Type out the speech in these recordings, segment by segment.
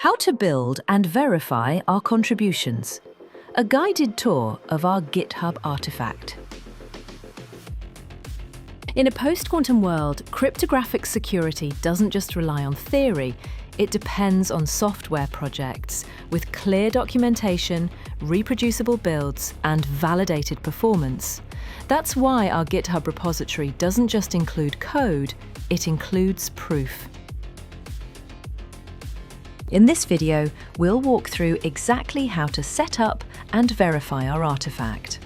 How to build and verify our contributions. A guided tour of our GitHub artifact. In a post-quantum world, cryptographic security doesn't just rely on theory, it depends on software projects with clear documentation, reproducible builds, and validated performance. That's why our GitHub repository doesn't just include code, it includes proof. In this video, we'll walk through exactly how to set up and verify our artifact.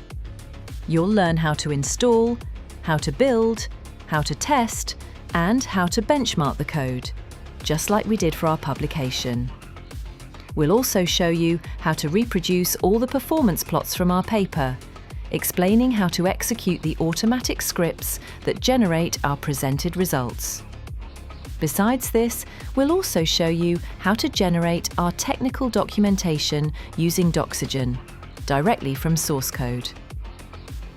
You'll learn how to install, how to build, how to test, and how to benchmark the code, just like we did for our publication. We'll also show you how to reproduce all the performance plots from our paper, explaining how to execute the automatic scripts that generate our presented results. Besides this, we'll also show you how to generate our technical documentation using Doxygen, directly from source code.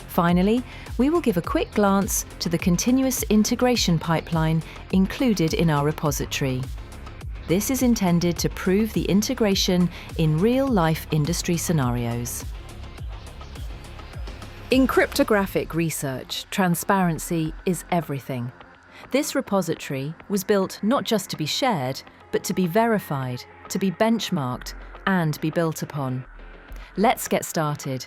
Finally, we will give a quick glance to the continuous integration pipeline included in our repository. This is intended to prove the integration in real-life industry scenarios. In cryptographic research, transparency is everything. This repository was built not just to be shared, but to be verified, to be benchmarked, and be built upon. Let's get started.